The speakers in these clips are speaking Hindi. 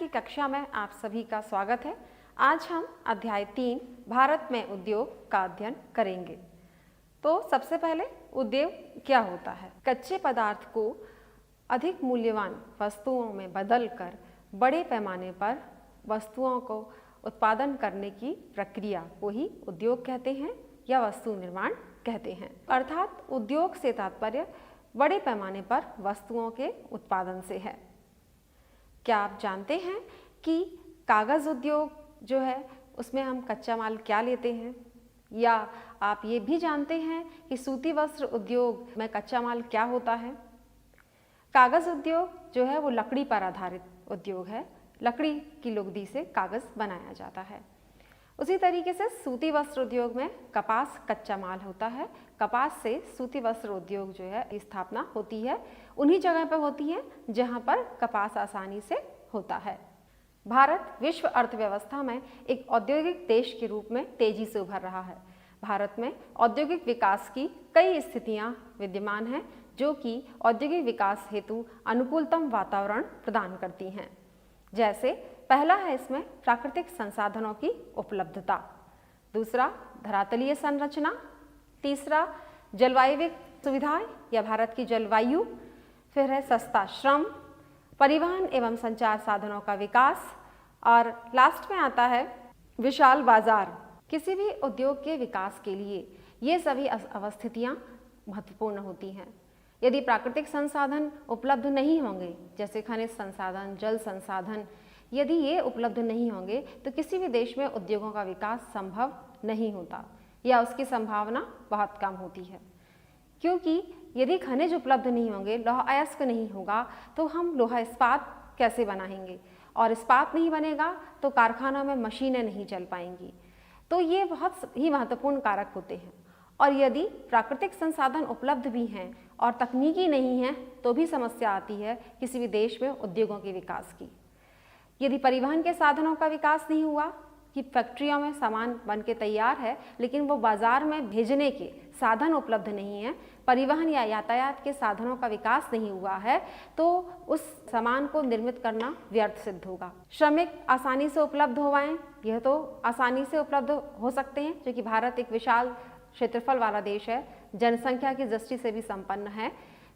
की कक्षा में आप सभी का स्वागत है। आज हम अध्याय 3 भारत में उद्योग का अध्ययन करेंगे। तो सबसे पहले उद्योग क्या होता है? कच्चे पदार्थ को अधिक मूल्यवान वस्तुओं में बदलकर बड़े पैमाने पर वस्तुओं को उत्पादन करने की प्रक्रिया को ही उद्योग कहते हैं या वस्तु निर्माण कहते हैं। अर्थात उद्योग से तात्पर्य बड़े पैमाने पर वस्तुओं के उत्पादन से है। क्या आप जानते हैं कि कागज़ उद्योग जो है उसमें हम कच्चा माल क्या लेते हैं? या आप ये भी जानते हैं कि सूती वस्त्र उद्योग में कच्चा माल क्या होता है? कागज़ उद्योग जो है वो लकड़ी पर आधारित उद्योग है। लकड़ी की लुगदी से कागज़ बनाया जाता है। उसी तरीके से सूती वस्त्र उद्योग में कपास कच्चा माल होता है। कपास से सूती वस्त्र उद्योग जो है की स्थापना होती है। उन्हीं जगह पर होती है जहां पर कपास आसानी से होता है। भारत विश्व अर्थव्यवस्था में एक औद्योगिक देश के रूप में तेजी से उभर रहा है। भारत में औद्योगिक विकास की कई स्थितियां विद्यमान हैं जो कि औद्योगिक विकास हेतु अनुकूलतम वातावरण प्रदान करती हैं। जैसे पहला है इसमें प्राकृतिक संसाधनों की उपलब्धता, दूसरा धरातलीय संरचना, तीसरा जलवायु सुविधाएं या भारत की जलवायु, फिर है सस्ता श्रम, परिवहन एवं संचार साधनों का विकास और लास्ट में आता है विशाल बाजार। किसी भी उद्योग के विकास के लिए ये सभी अवस्थितियां महत्वपूर्ण होती हैं। यदि प्राकृतिक संसाधन उपलब्ध नहीं होंगे, जैसे खनिज संसाधन, जल संसाधन, यदि ये उपलब्ध नहीं होंगे तो किसी भी देश में उद्योगों का विकास संभव नहीं होता या उसकी संभावना बहुत कम होती है। क्योंकि यदि खनिज उपलब्ध नहीं होंगे, लोहा अयस्क नहीं होगा तो हम लोहा इस्पात कैसे बनाएंगे, और इस्पात नहीं बनेगा तो कारखानों में मशीनें नहीं चल पाएंगी। तो ये बहुत ही महत्वपूर्ण कारक होते हैं। और यदि प्राकृतिक संसाधन उपलब्ध भी हैं और तकनीकी नहीं है तो भी समस्या आती है किसी भी देश में उद्योगों के विकास की। यदि परिवहन के साधनों का विकास नहीं हुआ कि फैक्ट्रियों में सामान बन के तैयार है लेकिन वो बाजार में भेजने के साधन उपलब्ध नहीं है, परिवहन या यातायात के साधनों का विकास नहीं हुआ है, तो उस सामान को निर्मित करना व्यर्थ सिद्ध होगा। श्रमिक आसानी से उपलब्ध हो पाएं, यह तो आसानी से उपलब्ध हो सकते हैं क्योंकि भारत एक विशाल क्षेत्रफल वाला देश है, जनसंख्या की दृष्टि से भी संपन्न है।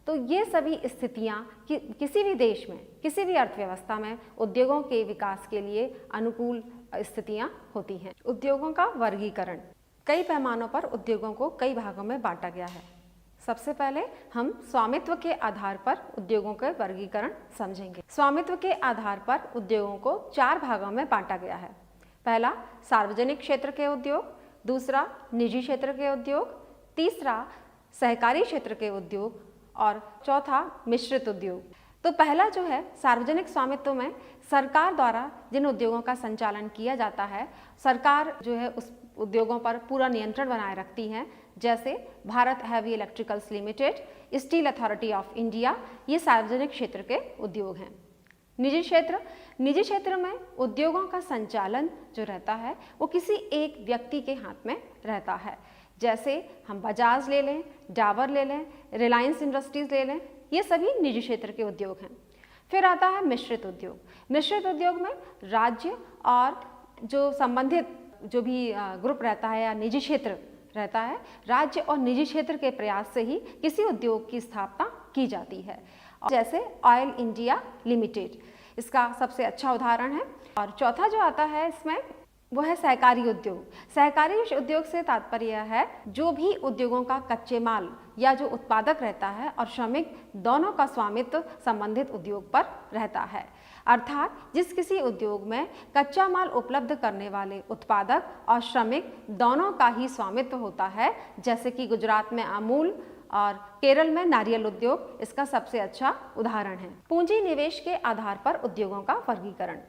तो ये सभी स्थितियां किसी भी देश में, किसी भी अर्थव्यवस्था में उद्योगों के विकास के लिए अनुकूल स्थितियां होती हैं। उद्योगों का वर्गीकरण। कई पैमानों पर उद्योगों को कई भागों में बांटा गया है। सबसे पहले हम स्वामित्व के आधार पर उद्योगों के वर्गीकरण समझेंगे। स्वामित्व के आधार पर उद्योगों को 4 भागों में बांटा गया है। पहला सार्वजनिक क्षेत्र के उद्योग, दूसरा निजी क्षेत्र के उद्योग, तीसरा सहकारी क्षेत्र के उद्योग और चौथा मिश्रित उद्योग। तो पहला जो है सार्वजनिक स्वामित्व में सरकार द्वारा जिन उद्योगों का संचालन किया जाता है, सरकार जो है उस उद्योगों पर पूरा नियंत्रण बनाए रखती है। जैसे Bharat heavy electricals limited, steel authority of India, ये सार्वजनिक क्षेत्र के उद्योग हैं। निजी क्षेत्र में उद्योगों का संचालन जो रहता है वो किसी एक व्यक्ति के हाथ में रहता है। जैसे हम बजाज ले लें, डाबर ले लें, रिलायंस इंडस्ट्रीज ले लें, ये सभी निजी क्षेत्र के उद्योग हैं। फिर आता है मिश्रित उद्योग। मिश्रित उद्योग में राज्य और जो संबंधित जो भी ग्रुप रहता है या निजी क्षेत्र रहता है, राज्य और निजी क्षेत्र के प्रयास से ही किसी उद्योग की स्थापना की जाती है। जैसे ऑयल इंडिया लिमिटेड इसका सबसे अच्छा उदाहरण है। और चौथा जो आता है इसमें वो है सहकारी उद्योग। सहकारी उद्योग से तात्पर्य है जो भी उद्योगों का कच्चे माल या जो उत्पादक रहता है और श्रमिक दोनों का स्वामित्व संबंधित उद्योग पर रहता है। अर्थात जिस किसी उद्योग में कच्चा माल उपलब्ध करने वाले उत्पादक और श्रमिक दोनों का ही स्वामित्व होता है। जैसे कि गुजरात में अमूल और केरल में नारियल उद्योग इसका सबसे अच्छा उदाहरण है। पूंजी निवेश के आधार पर उद्योगों का वर्गीकरण।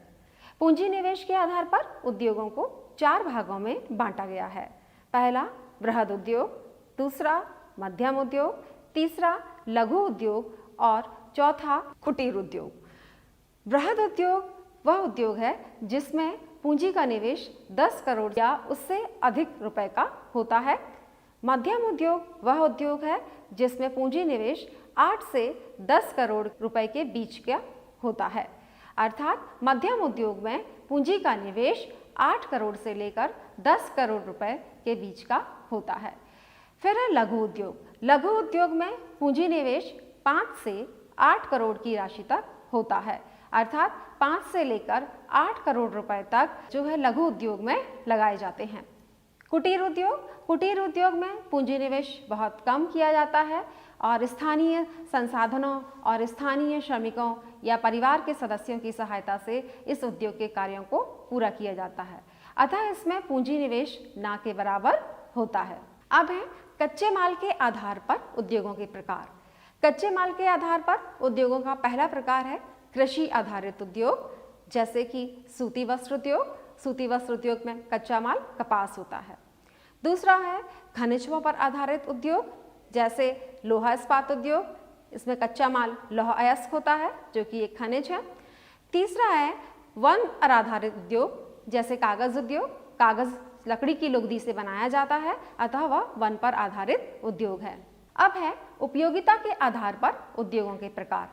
पूंजी निवेश के आधार पर उद्योगों को 4 भागों में बांटा गया है। पहला बृहद उद्योग, दूसरा मध्यम उद्योग, तीसरा लघु उद्योग और चौथा कुटीर उद्योग। बृहद उद्योग वह उद्योग है जिसमें पूंजी का निवेश 10 करोड़ या उससे अधिक रुपए का होता है। मध्यम उद्योग वह उद्योग है जिसमें पूंजी निवेश 8 से 10 करोड़ रुपए के बीच का होता है। अर्थात मध्यम उद्योग में पूंजी का निवेश 8 करोड़ से लेकर 10 करोड़ रुपए के बीच का होता है। फिर है लघु उद्योग। लघु उद्योग में पूंजी निवेश 5 से 8 करोड़ की राशि तक होता है, अर्थात 5 से लेकर 8 करोड़ रुपए तक जो है लघु उद्योग में लगाए जाते हैं। कुटीर उद्योग। कुटीर उद्योग में पूंजी निवेश बहुत कम किया जाता है और स्थानीय संसाधनों और स्थानीय श्रमिकों या परिवार के सदस्यों की सहायता से इस उद्योग के कार्यों को पूरा किया जाता है, अतः इसमें पूंजी निवेश ना के बराबर होता है। अब है कच्चे माल के आधार पर उद्योगों के प्रकार। कच्चे माल के आधार पर उद्योगों का पहला प्रकार है कृषि आधारित उद्योग, जैसे कि सूती वस्त्र उद्योग। सूती वस्त्र उद्योग में कच्चा माल कपास होता है। दूसरा है खनिजों पर आधारित उद्योग, जैसे लोहा इस्पात उद्योग। इसमें कच्चा माल लौह अयस्क होता है जो कि एक खनिज है। तीसरा है वन पर आधारित उद्योग, जैसे कागज उद्योग। कागज लकड़ी की लुगदी से बनाया जाता है, अतः वह वन पर आधारित उद्योग है। अब है उपयोगिता के आधार पर उद्योगों के प्रकार।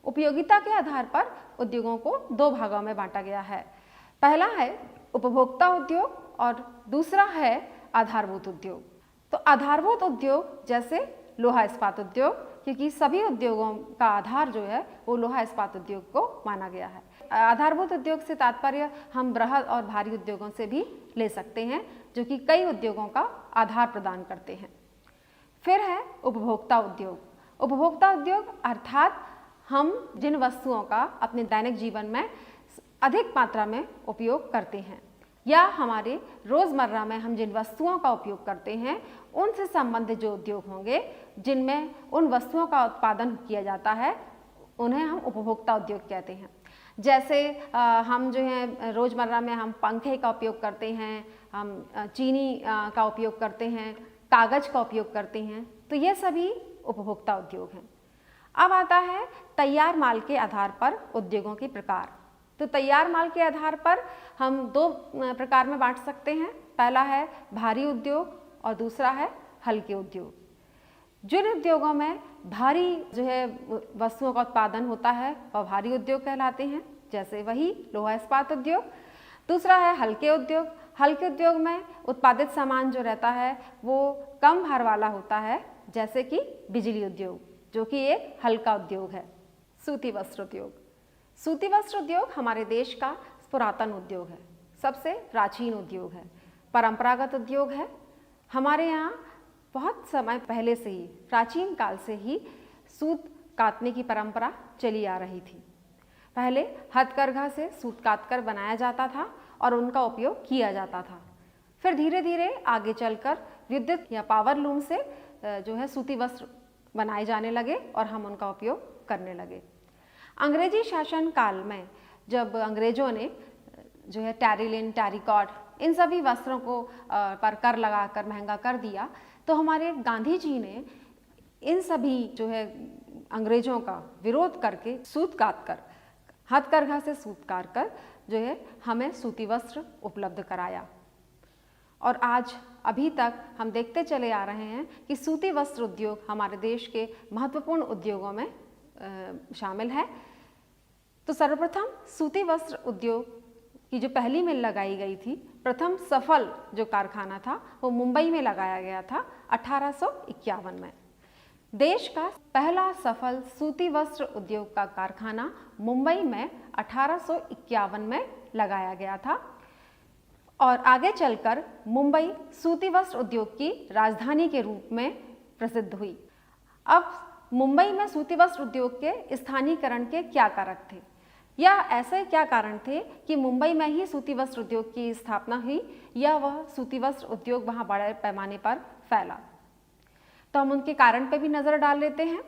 उपयोगिता के आधार पर उद्योगों को 2 भागों में बांटा गया है। पहला है उपभोक्ता उद्योग और दूसरा है आधारभूत उद्योग। तो आधारभूत उद्योग जैसे लोहा इस्पात उद्योग, क्योंकि सभी उद्योगों का आधार जो है वो लोहा इस्पात उद्योग को माना गया है। आधारभूत उद्योग से तात्पर्य हम बृहद और भारी उद्योगों से भी ले सकते हैं, जो कि कई उद्योगों का आधार प्रदान करते हैं। फिर है उपभोक्ता उद्योग। उपभोक्ता उद्योग अर्थात हम जिन वस्तुओं का अपने दैनिक जीवन में अधिक मात्रा में उपयोग करते हैं या हमारे रोज़मर्रा में हम जिन वस्तुओं का उपयोग करते हैं उनसे संबंधित जो उद्योग होंगे जिनमें उन वस्तुओं का उत्पादन किया जाता है, उन्हें हम उपभोक्ता उद्योग कहते हैं। जैसे हम जो है रोज़मर्रा में हम पंखे का उपयोग करते हैं, हम चीनी का उपयोग करते हैं, कागज़ का उपयोग करते हैं, तो ये सभी उपभोक्ता उद्योग हैं। अब आता है तैयार माल के आधार पर उद्योगों के प्रकार। तो तैयार माल के आधार पर हम 2 प्रकार में बांट सकते हैं। पहला है भारी उद्योग और दूसरा है हल्के उद्योग। जिन उद्योगों में भारी जो है वस्तुओं का उत्पादन होता है वह भारी उद्योग कहलाते हैं, जैसे वही लोहा इस्पात उद्योग। दूसरा है हल्के उद्योग। हल्के उद्योग में उत्पादित सामान जो रहता है वो कम भार वाला होता है, जैसे कि बिजली उद्योग, जो कि एक हल्का उद्योग है। सूती वस्त्र उद्योग। सूती वस्त्र उद्योग हमारे देश का पुरातन उद्योग है, सबसे प्राचीन उद्योग है, परंपरागत उद्योग है। हमारे यहाँ बहुत समय पहले से ही, प्राचीन काल से ही सूत कातने की परंपरा चली आ रही थी। पहले हथकरघा से सूत कातकर बनाया जाता था और उनका उपयोग किया जाता था। फिर धीरे धीरे आगे चलकर विद्युत या पावर लूम से जो है सूती वस्त्र बनाए जाने लगे और हम उनका उपयोग करने लगे। अंग्रेजी शासन काल में जब अंग्रेजों ने जो है टैरिलिन, टैरिकॉट, इन सभी वस्त्रों को पर कर लगाकर महंगा कर दिया, तो हमारे गांधी जी ने इन सभी जो है अंग्रेजों का विरोध करके सूत काट कर, हथकरघा से सूत काट कर जो है हमें सूती वस्त्र उपलब्ध कराया। और आज अभी तक हम देखते चले आ रहे हैं कि सूती वस्त्र उद्योग हमारे देश के महत्वपूर्ण उद्योगों में शामिल है। तो सर्वप्रथम सूती वस्त्र उद्योग की जो पहली मिल लगाई गई थी, प्रथम सफल जो कारखाना था वो मुंबई में लगाया गया था 1851 में। देश का पहला सफल सूती वस्त्र उद्योग का कारखाना मुंबई में 1851 में लगाया गया था और आगे चलकर मुंबई सूती वस्त्र उद्योग की राजधानी के रूप में प्रसिद्ध हुई। अब मुंबई में सूती वस्त्र उद्योग के स्थानीयकरण के क्या कारक थे या ऐसे क्या कारण थे कि मुंबई में ही सूती वस्त्र उद्योग की स्थापना हुई या वह सूती वस्त्र उद्योग वहाँ बड़े पैमाने पर फैला, तो हम उनके कारण पर भी नज़र डाल लेते हैं।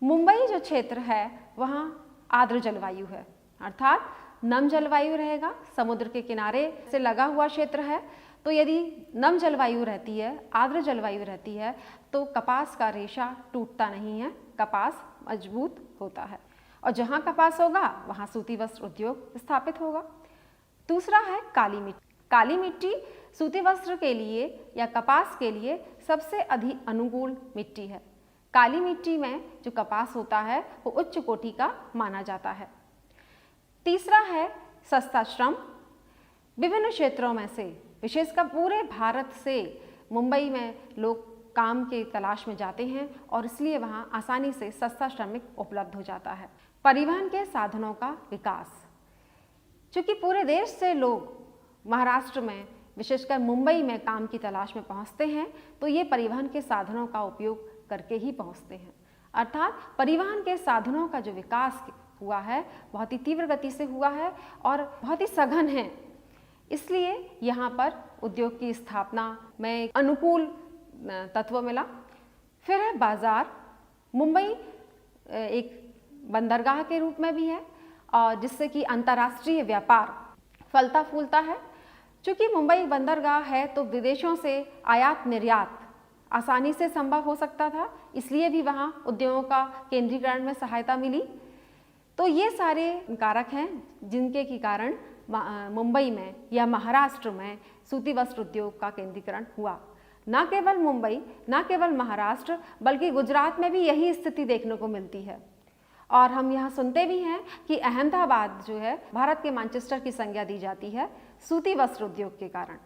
मुंबई जो क्षेत्र है वहाँ आर्द्र जलवायु है, अर्थात नम जलवायु रहेगा, समुद्र के किनारे से लगा हुआ क्षेत्र है। तो यदि नम जलवायु रहती है, आर्द्र जलवायु रहती है, तो कपास का रेशा टूटता नहीं है, कपास मजबूत होता है और जहाँ कपास होगा वहाँ सूती वस्त्र उद्योग स्थापित होगा। दूसरा है काली मिट्टी। काली मिट्टी सूती वस्त्र के लिए या कपास के लिए सबसे अधिक अनुकूल मिट्टी है। काली मिट्टी में जो कपास होता है वो उच्च कोटि का माना जाता है। तीसरा है सस्ता श्रम। विभिन्न क्षेत्रों में से, विशेषकर पूरे भारत से मुंबई में लोग काम की तलाश में जाते हैं और इसलिए वहाँ आसानी से सस्ता श्रमिक उपलब्ध हो जाता है। परिवहन के साधनों का विकास। चूँकि पूरे देश से लोग महाराष्ट्र में, विशेषकर मुंबई में काम की तलाश में पहुँचते हैं, तो ये परिवहन के साधनों का उपयोग करके ही पहुँचते हैं। अर्थात परिवहन के साधनों का जो विकास हुआ है बहुत ही तीव्र गति से हुआ है और बहुत ही सघन है। इसलिए यहाँ पर उद्योग की स्थापना में अनुकूल तत्व मिला। फिर है बाजार। मुंबई एक बंदरगाह के रूप में भी है और जिससे कि अंतर्राष्ट्रीय व्यापार फलता फूलता है। चूँकि मुंबई बंदरगाह है तो विदेशों से आयात निर्यात आसानी से संभव हो सकता था, इसलिए भी वहाँ उद्योगों का केंद्रीकरण में सहायता मिली। तो ये सारे कारक हैं जिनके के कारण मुंबई में या महाराष्ट्र में सूती वस्त्र उद्योग का केंद्रीकरण हुआ। न केवल मुंबई, न केवल महाराष्ट्र, बल्कि गुजरात में भी यही स्थिति देखने को मिलती है। और हम यहाँ सुनते भी हैं कि अहमदाबाद जो है भारत के मैनचेस्टर की संज्ञा दी जाती है सूती वस्त्र उद्योग के कारण,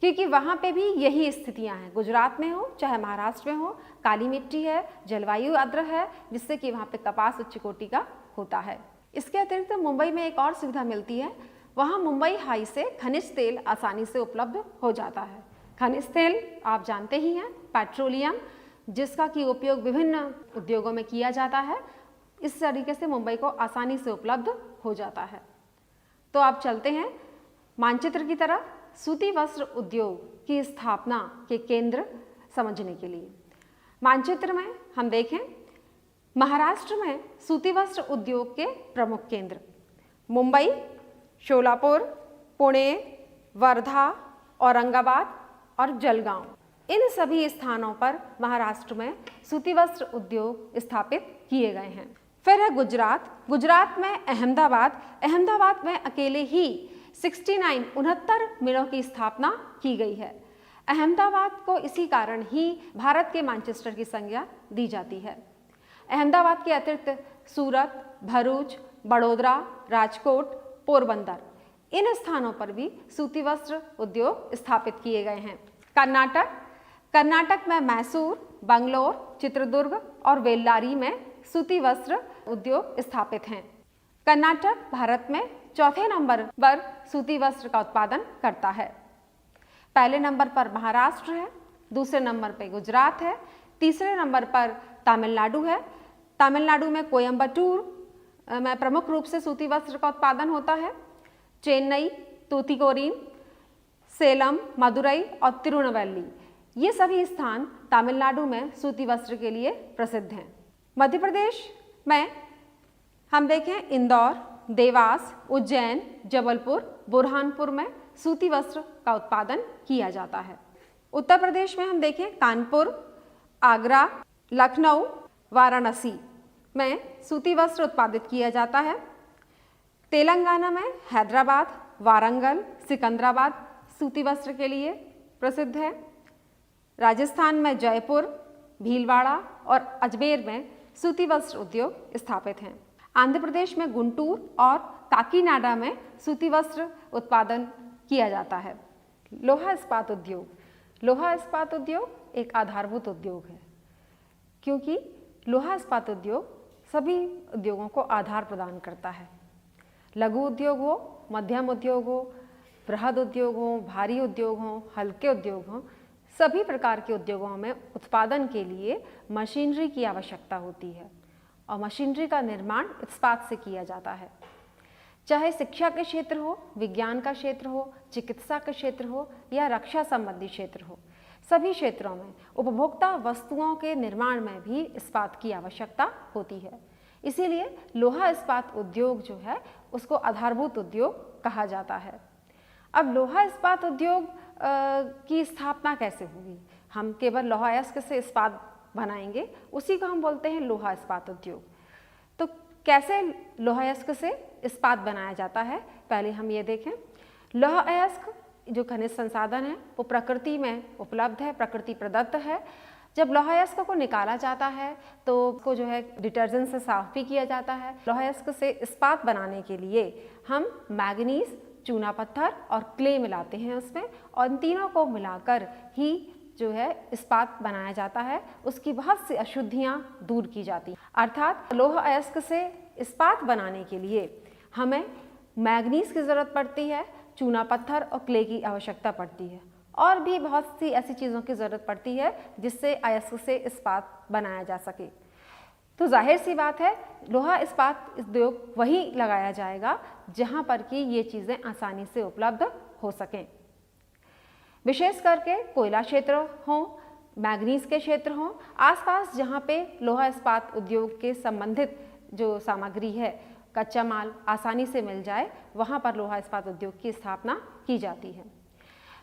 क्योंकि वहाँ पे भी यही स्थितियाँ हैं। गुजरात में हो चाहे महाराष्ट्र में हो, काली मिट्टी है, जलवायु आर्द्र है, जिससे कि वहाँ पे कपास उच्च कोटि का होता है। इसके अतिरिक्त मुंबई में एक और सुविधा मिलती है, वहाँ मुंबई हाई से खनिज तेल आसानी से उपलब्ध हो जाता है। खनिज तेल आप जानते ही हैं, पेट्रोलियम, जिसका कि उपयोग विभिन्न उद्योगों में किया जाता है। इस तरीके से मुंबई को आसानी से उपलब्ध हो जाता है। तो आप चलते हैं मानचित्र की तरफ, सूती वस्त्र उद्योग की स्थापना के केंद्र समझने के लिए। मानचित्र में हम देखें, महाराष्ट्र में सूती वस्त्र उद्योग के प्रमुख केंद्र मुंबई, शोलापुर, पुणे, वर्धा, औरंगाबाद और जलगांव, इन सभी स्थानों पर महाराष्ट्र में सूती वस्त्र उद्योग स्थापित किए गए हैं। फिर है गुजरात। गुजरात में अहमदाबाद में अकेले ही 69 मिलों की स्थापना की गई है। अहमदाबाद को इसी कारण ही भारत के मैनचेस्टर की संज्ञा दी जाती है। अहमदाबाद के अतिरिक्त सूरत, भरूच, बड़ोदरा, राजकोट, पोरबंदर, इन स्थानों पर भी सूती वस्त्र उद्योग स्थापित किए गए हैं। कर्नाटक में मैसूर, बंगलोर, चित्रदुर्ग और वेल्लारी में सूती वस्त्र उद्योग स्थापित हैं। कर्नाटक भारत में चौथे नंबर पर सूती वस्त्र का उत्पादन करता है। पहले नंबर पर महाराष्ट्र है, दूसरे नंबर पर गुजरात है, तीसरे नंबर पर तमिलनाडु है। तमिलनाडु में कोयम्बटूर में प्रमुख रूप से सूती वस्त्र का उत्पादन होता है। चेन्नई, तूतीकोरिन, सेलम, मदुरई और तिरुनेलवेली, ये सभी स्थान तमिलनाडु में सूती वस्त्र के लिए प्रसिद्ध हैं। मध्य प्रदेश में हम देखें, इंदौर, देवास, उज्जैन, जबलपुर, बुरहानपुर में सूती वस्त्र का उत्पादन किया जाता है। उत्तर प्रदेश में हम देखें, कानपुर, आगरा, लखनऊ, वाराणसी में सूती वस्त्र उत्पादित किया जाता है। तेलंगाना में हैदराबाद, वारंगल, सिकंदराबाद सूती वस्त्र के लिए प्रसिद्ध है। राजस्थान में जयपुर, भीलवाड़ा और अजमेर में सूती वस्त्र उद्योग स्थापित हैं। आंध्र प्रदेश में गुंटूर और काकीनाडा में सूती वस्त्र उत्पादन किया जाता है। लोहा इस्पात उद्योग एक आधारभूत उद्योग है, क्योंकि लोहा इस्पात उद्योग सभी उद्योगों को आधार प्रदान करता है। लघु उद्योग हो, मध्यम उद्योग हो, बृहद उद्योग हो, भारी उद्योग हो, हल्के उद्योग हो, सभी प्रकार के उद्योगों में उत्पादन के लिए मशीनरी की आवश्यकता होती है और मशीनरी का निर्माण इस्पात से किया जाता है। चाहे शिक्षा के क्षेत्र हो, विज्ञान का क्षेत्र हो, चिकित्सा का क्षेत्र हो या रक्षा संबंधी क्षेत्र हो, सभी क्षेत्रों में उपभोक्ता वस्तुओं के निर्माण में भी इस्पात की आवश्यकता होती है। इसीलिए लोहा इस्पात उद्योग जो है उसको आधारभूत उद्योग कहा जाता है। अब लोहा इस्पात उद्योग की स्थापना कैसे हुई? हम केवल लोहा अयस्क से इस्पात बनाएंगे, उसी को हम बोलते हैं लोहा इस्पात उद्योग। तो कैसे लोहा अयस्क से इस्पात बनाया जाता है, पहले हम ये देखें। लोहा अयस्क जो खनिज संसाधन है वो प्रकृति में उपलब्ध है, प्रकृति प्रदत्त है। जब लौह अयस्क को निकाला जाता है तो उसको जो है डिटर्जेंट से साफ भी किया जाता है। लौह अयस्क से इस्पात बनाने के लिए हम मैग्नीज, चूना पत्थर और क्ले मिलाते हैं उसमें, और इन तीनों को मिलाकर ही जो है इस्पात बनाया जाता है। उसकी बहुत सी अशुद्धियाँ दूर की जाती हैं। अर्थात लौह अयस्क से इस्पात बनाने के लिए हमें मैग्नीज की ज़रूरत पड़ती है, चूना पत्थर और क्ले की आवश्यकता पड़ती है, और भी बहुत सी ऐसी चीज़ों की ज़रूरत पड़ती है जिससे अयस्क से इस्पात बनाया जा सके। तो जाहिर सी बात है, लोहा इस्पात उद्योग वहीं लगाया जाएगा जहां पर कि ये चीज़ें आसानी से उपलब्ध हो सकें। विशेष करके कोयला क्षेत्र हों, मैग्नीज के क्षेत्र हों, आसपास जहां पे लोहा इस्पात उद्योग के संबंधित जो सामग्री है, कच्चा माल आसानी से मिल जाए, वहां पर लोहा इस्पात उद्योग की स्थापना की जाती है।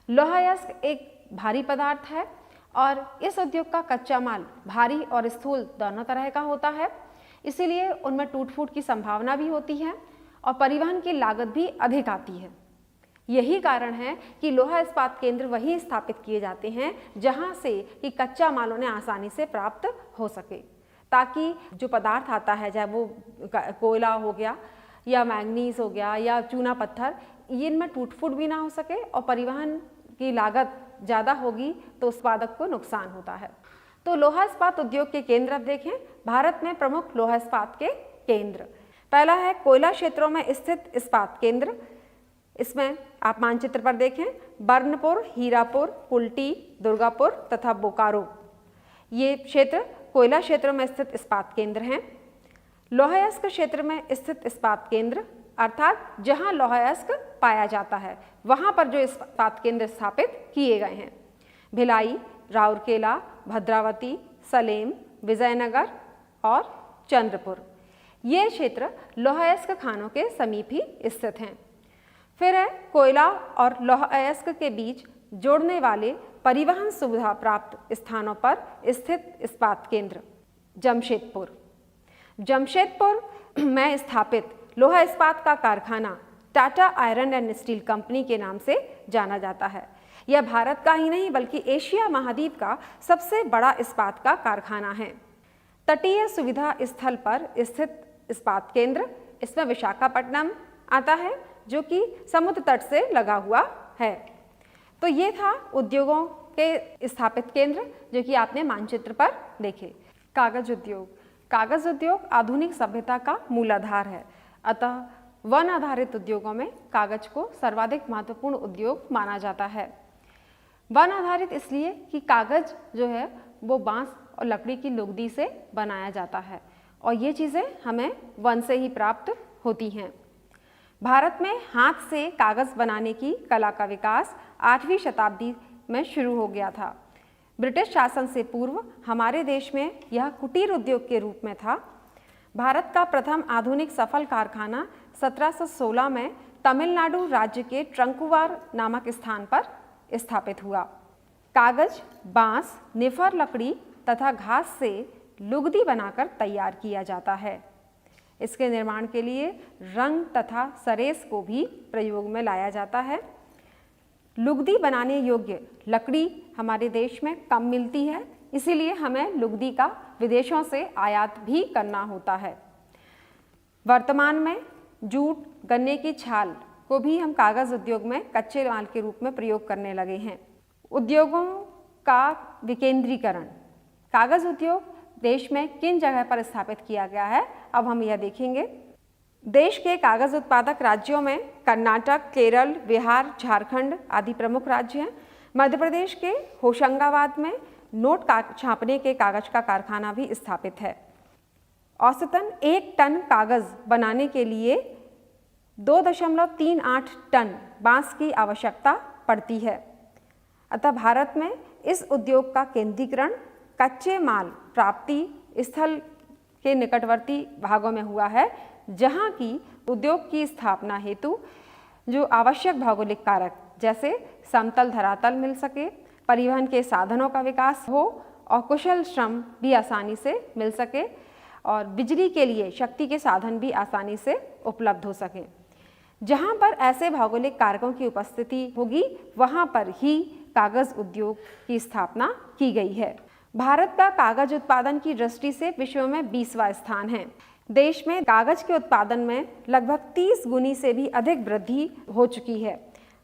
लौह अयस्क एक भारी पदार्थ है और इस उद्योग का कच्चा माल भारी और स्थूल दोनों तरह का होता है, इसीलिए उनमें टूट फूट की संभावना भी होती है और परिवहन की लागत भी अधिक आती है। यही कारण है कि लोहा इस्पात केंद्र वहीं स्थापित किए जाते हैं जहां से कि कच्चा माल उन्हें आसानी से प्राप्त हो सके, ताकि जो पदार्थ आता है, चाहे वो कोयला हो गया या मैग्नीज हो गया या चूना पत्थर, इनमें टूट फूट भी ना हो सके और परिवहन की लागत ज़्यादा होगी तो उत्पादक को नुकसान होता है। तो लोहा इस्पात उद्योग के केंद्र अब देखें। भारत में प्रमुख लोहा इस्पात के केंद्र, पहला है कोयला क्षेत्रों में स्थित इस्पात केंद्र। इसमें आप मानचित्र पर देखें, बर्नपुर, हीरापुर, कुल्टी, दुर्गापुर तथा बोकारो, ये क्षेत्र कोयला क्षेत्रों में स्थित इस्पात केंद्र हैं। लौह अयस्क क्षेत्र में स्थित इस्पात केंद्र, अर्थात जहां लौह अयस्क पाया जाता है वहां पर जो इस्पात केंद्र स्थापित किए गए हैं, भिलाई, राउरकेला, भद्रावती, सलेम, विजयनगर और चंद्रपुर, ये क्षेत्र लौह अयस्क खानों के समीप ही स्थित हैं। फिर है कोयला और लौह अयस्क के बीच जोड़ने वाले परिवहन सुविधा प्राप्त स्थानों पर स्थित इस्पात केंद्र, जमशेदपुर। जमशेदपुर में स्थापित लोहा इस्पात का कारखाना Tata iron and steel company के नाम से जाना जाता है। यह भारत का ही नहीं बल्कि एशिया महाद्वीप का सबसे बड़ा इस्पात का कारखाना है। तटीय सुविधा स्थल पर स्थित इस्पात केंद्र, इसमें विशाखापट्टनम आता है जो कि समुद्र तट से लगा हुआ है। तो ये था उद्योगों के स्थापित केंद्र जो कि आपने मानचित्र पर देखे। कागज उद्योग, कागज उद्योग आधुनिक सभ्यता का मूलाधार है, अतः वन आधारित उद्योगों में कागज को सर्वाधिक महत्वपूर्ण उद्योग माना जाता है। वन आधारित इसलिए कि कागज जो है वो बांस और लकड़ी की लुगदी से बनाया जाता है और ये चीज़ें हमें वन से ही प्राप्त होती हैं। भारत में हाथ से कागज बनाने की कला का विकास 8वीं शताब्दी में शुरू हो गया था। ब्रिटिश शासन से पूर्व हमारे देश में यह कुटीर उद्योग के रूप में था। भारत का प्रथम आधुनिक सफल कारखाना 1716 में तमिलनाडु राज्य के ट्रंकुवार नामक स्थान पर स्थापित हुआ। कागज बांस, निफर लकड़ी तथा घास से लुगदी बनाकर तैयार किया जाता है। इसके निर्माण के लिए रंग तथा सरेस को भी प्रयोग में लाया जाता है। लुगदी बनाने योग्य लकड़ी हमारे देश में कम मिलती है, इसीलिए हमें लुगदी का विदेशों से आयात भी करना होता है। वर्तमान में जूट, गन्ने की छाल को भी हम कागज उद्योग में कच्चे माल के रूप में प्रयोग करने लगे हैं। उद्योगों का विकेंद्रीकरण, कागज उद्योग देश में किन जगह पर स्थापित किया गया है, अब हम यह देखेंगे। देश के कागज उत्पादक राज्यों में कर्नाटक, केरल, बिहार, झारखंड आदि प्रमुख राज्य हैं। मध्य प्रदेश के होशंगाबाद में नोट छापने के कागज का कारखाना भी स्थापित है। औसतन 1 टन कागज बनाने के लिए 2.38 टन बांस की आवश्यकता पड़ती है। अतः भारत में इस उद्योग का केंद्रीकरण कच्चे माल प्राप्ति स्थल के निकटवर्ती भागों में हुआ है, जहां की उद्योग की स्थापना हेतु जो आवश्यक भौगोलिक कारक जैसे समतल धरातल मिल सके, परिवहन के साधनों का विकास हो और कुशल श्रम भी आसानी से मिल सके और बिजली के लिए शक्ति के साधन भी आसानी से उपलब्ध हो सके। जहां पर ऐसे भौगोलिक कारकों की उपस्थिति होगी वहां पर ही कागज उद्योग की स्थापना की गई है। भारत का कागज उत्पादन की दृष्टि से विश्व में 20वां स्थान है। देश में कागज के उत्पादन में लगभग 30 गुनी से भी अधिक वृद्धि हो चुकी है।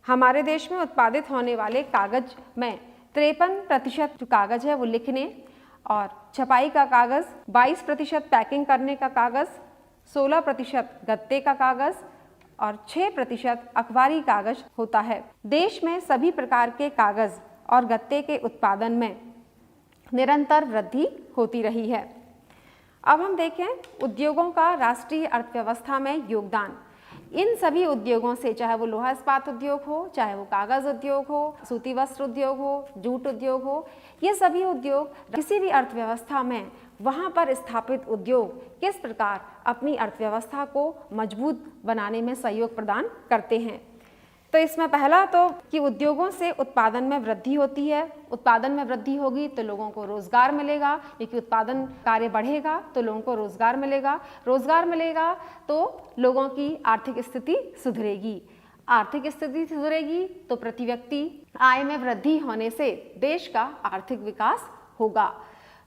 हमारे देश में उत्पादित होने वाले कागज में 53% जो कागज है वो लिखने और छपाई का कागज, 22% पैकिंग करने का कागज, 16% गत्ते का कागज और 6% अखबारी कागज होता है। देश में सभी प्रकार के कागज और गत्ते के उत्पादन में निरंतर वृद्धि होती रही है। अब हम देखें उद्योगों का राष्ट्रीय अर्थव्यवस्था में योगदान। इन सभी उद्योगों से, चाहे वो लोहा इस्पात उद्योग हो, चाहे वो कागज उद्योग हो, सूती वस्त्र उद्योग हो, जूट उद्योग हो, ये सभी उद्योग किसी भी अर्थव्यवस्था में वहाँ पर स्थापित उद्योग किस प्रकार अपनी अर्थव्यवस्था को मजबूत बनाने में सहयोग प्रदान करते हैं। तो इसमें पहला तो कि उद्योगों से उत्पादन में वृद्धि होती है। उत्पादन में वृद्धि होगी तो लोगों को रोजगार मिलेगा, क्योंकि उत्पादन कार्य बढ़ेगा तो लोगों को रोजगार मिलेगा, रोजगार मिलेगा तो लोगों की आर्थिक स्थिति सुधरेगी, आर्थिक स्थिति सुधरेगी तो प्रति व्यक्ति आय में वृद्धि होने से देश का आर्थिक विकास होगा।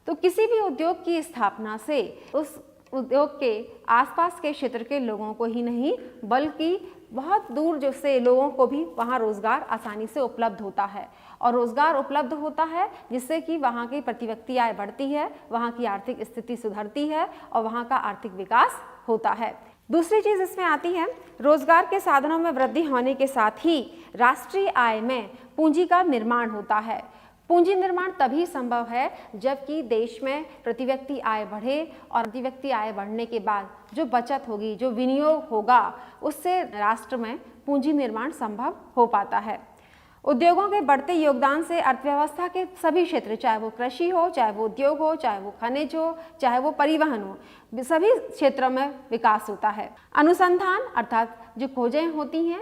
तो किसी भी उद्योग की स्थापना से उस उद्योग के आसपास के क्षेत्र के लोगों को ही नहीं बल्कि बहुत दूर जो से लोगों को भी वहाँ रोजगार आसानी से उपलब्ध होता है, और रोजगार उपलब्ध होता है जिससे कि वहाँ की प्रति व्यक्ति आय बढ़ती है, वहाँ की आर्थिक स्थिति सुधरती है और वहाँ का आर्थिक विकास होता है। दूसरी चीज़ इसमें आती है, रोजगार के साधनों में वृद्धि होने के साथ ही राष्ट्रीय आय में पूंजी का निर्माण होता है। पूंजी निर्माण तभी संभव है जबकि देश में प्रति व्यक्ति आय बढ़े, और प्रति व्यक्ति आय बढ़ने के बाद जो बचत होगी, जो विनियोग होगा, उससे राष्ट्र में पूंजी निर्माण संभव हो पाता है। उद्योगों के बढ़ते योगदान से अर्थव्यवस्था के सभी क्षेत्र, चाहे वो कृषि हो, चाहे वो उद्योग हो, चाहे वो खनिज हो, चाहे वो परिवहन हो, सभी क्षेत्रों में विकास होता है। अनुसंधान अर्थात जो खोजें होती हैं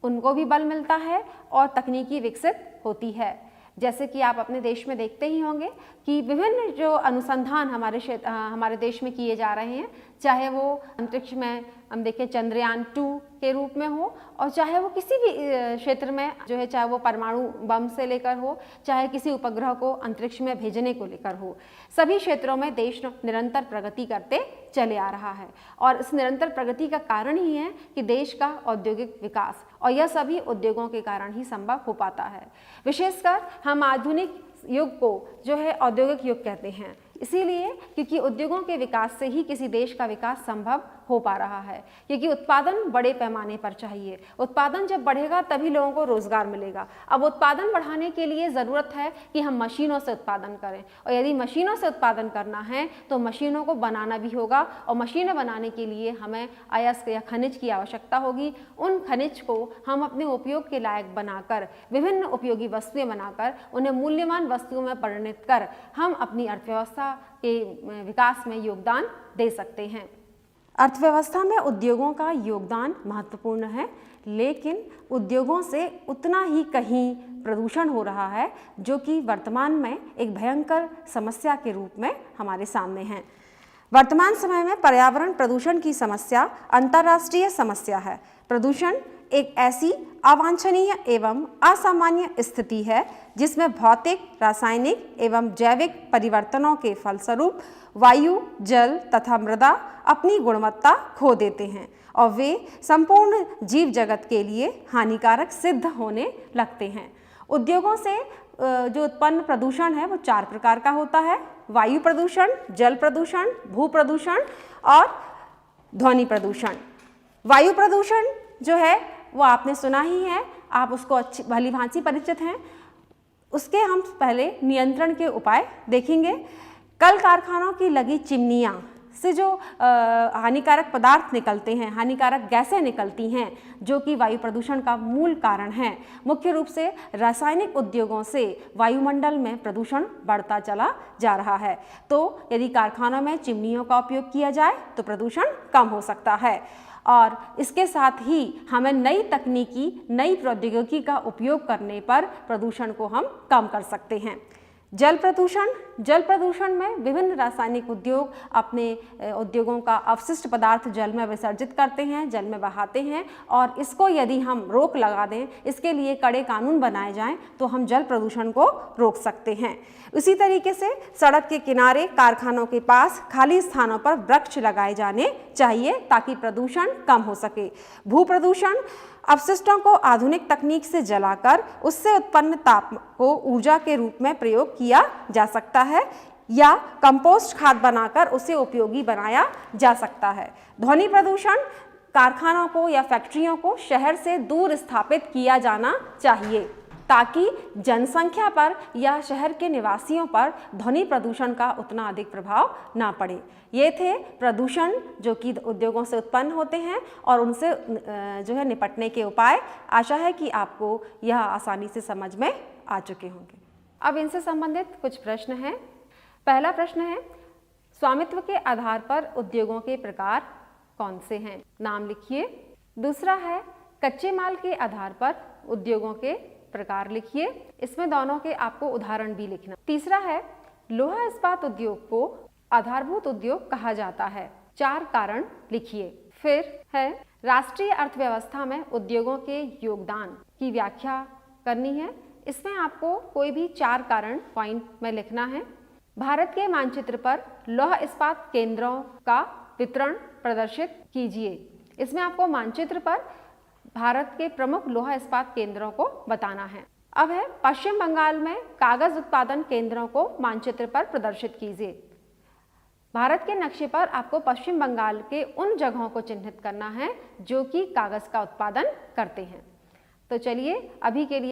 उनको भी बल मिलता है और तकनीकी विकसित होती है। जैसे कि आप अपने देश में देखते ही होंगे कि विभिन्न जो अनुसंधान हमारे देश में किए जा रहे हैं, चाहे वो अंतरिक्ष में हम देखें चंद्रयान 2 के रूप में हो, और चाहे वो किसी भी क्षेत्र में जो है, चाहे वो परमाणु बम से लेकर हो, चाहे किसी उपग्रह को अंतरिक्ष में भेजने को लेकर हो, सभी क्षेत्रों में देश निरंतर प्रगति करते चले आ रहा है। और इस निरंतर प्रगति का कारण ही है कि देश का औद्योगिक विकास, और यह सभी उद्योगों के कारण ही संभव हो पाता है। विशेषकर हम आधुनिक युग को जो है औद्योगिक युग कहते हैं, इसीलिए क्योंकि उद्योगों के विकास से ही किसी देश का विकास संभव हो पा रहा है, क्योंकि उत्पादन बड़े पैमाने पर चाहिए। उत्पादन जब बढ़ेगा तभी लोगों को रोजगार मिलेगा। अब उत्पादन बढ़ाने के लिए ज़रूरत है कि हम मशीनों से उत्पादन करें, और यदि मशीनों से उत्पादन करना है तो मशीनों को बनाना भी होगा, और मशीनें बनाने के लिए हमें अयस्क या खनिज की आवश्यकता होगी। उन खनिज को हम अपने उपयोग के लायक बनाकर, विभिन्न उपयोगी वस्तुएं बनाकर, उन्हें मूल्यवान वस्तुओं में परिणत कर हम अपनी अर्थव्यवस्था के विकास में योगदान दे सकते हैं। अर्थव्यवस्था में उद्योगों का योगदान महत्वपूर्ण है, लेकिन उद्योगों से उतना ही कहीं प्रदूषण हो रहा है जो कि वर्तमान में एक भयंकर समस्या के रूप में हमारे सामने है। वर्तमान समय में पर्यावरण प्रदूषण की समस्या अंतर्राष्ट्रीय समस्या है। प्रदूषण एक ऐसी अवांछनीय एवं असामान्य स्थिति है जिसमें भौतिक, रासायनिक एवं जैविक परिवर्तनों के फलस्वरूप वायु, जल तथा मृदा अपनी गुणवत्ता खो देते हैं और वे संपूर्ण जीव जगत के लिए हानिकारक सिद्ध होने लगते हैं। उद्योगों से जो उत्पन्न प्रदूषण है वो 4 प्रकार का होता है: वायु प्रदूषण, जल प्रदूषण, भू प्रदूषण और ध्वनि प्रदूषण। वायु प्रदूषण जो है वो आपने सुना ही है, आप उसको अच्छी भली भांति परिचित हैं। उसके हम पहले नियंत्रण के उपाय देखेंगे। कल कारखानों की लगी चिमनियाँ से जो हानिकारक पदार्थ निकलते हैं, हानिकारक गैसें निकलती हैं, जो कि वायु प्रदूषण का मूल कारण है। मुख्य रूप से रासायनिक उद्योगों से वायुमंडल में प्रदूषण बढ़ता चला जा रहा है। तो यदि कारखानों में चिमनियों का उपयोग किया जाए तो प्रदूषण कम हो सकता है, और इसके साथ ही हमें नई तकनीकी, नई प्रौद्योगिकी का उपयोग करने पर प्रदूषण को हम कम कर सकते हैं। जल प्रदूषण में विभिन्न रासायनिक उद्योग अपने उद्योगों का अपशिष्ट पदार्थ जल में विसर्जित करते हैं, जल में बहाते हैं, और इसको यदि हम रोक लगा दें, इसके लिए कड़े कानून बनाए जाएं, तो हम जल प्रदूषण को रोक सकते हैं। उसी तरीके से सड़क के किनारे, कारखानों के पास खाली स्थानों पर वृक्ष लगाए जाने चाहिए ताकि प्रदूषण कम हो सके। भू प्रदूषण, अपशिष्टों को आधुनिक तकनीक से जलाकर उससे उत्पन्न ताप को ऊर्जा के रूप में प्रयोग किया जा सकता है या कंपोस्ट खाद बनाकर उसे उपयोगी बनाया जा सकता है। ध्वनि प्रदूषण, कारखानों को या फैक्ट्रियों को शहर से दूर स्थापित किया जाना चाहिए ताकि जनसंख्या पर या शहर के निवासियों पर ध्वनि प्रदूषण का उतना अधिक प्रभाव ना पड़े। ये थे प्रदूषण जो कि उद्योगों से उत्पन्न होते हैं और उनसे जो है निपटने के उपाय। आशा है कि आपको यह आसानी से समझ में आ चुके होंगे। अब इनसे संबंधित कुछ प्रश्न हैं। पहला प्रश्न है, स्वामित्व के आधार पर उद्योगों के प्रकार कौन से हैं? नाम लिखिए। दूसरा है, कच्चे माल के आधार पर उद्योगों के प्रकार लिखिए। इसमें दोनों के आपको उदाहरण भी लिखना। तीसरा है, लोहा इस्पात उद्योग को आधारभूत उद्योग कहा जाता है। 4 कारण लिखिए। फिर है, राष्ट्रीय अर्थव्यवस्था में उद्योगों के योगदान की व्याख्या करनी है। इसमें आपको कोई भी 4 कारण पॉइंट में लिखना है। भारत के मानचित्र पर लौह इस्पात केंद्रों का वितरण प्रदर्शित कीजिए। इसमें आपको मानचित्र पर भारत के प्रमुख लोहा इस्पात केंद्रों को बताना है। अब है, पश्चिम बंगाल में कागज उत्पादन केंद्रों को मानचित्र पर प्रदर्शित कीजिए। भारत के नक्शे पर आपको पश्चिम बंगाल के उन जगहों को चिन्हित करना है जो कि कागज का उत्पादन करते हैं। तो चलिए अभी के लिए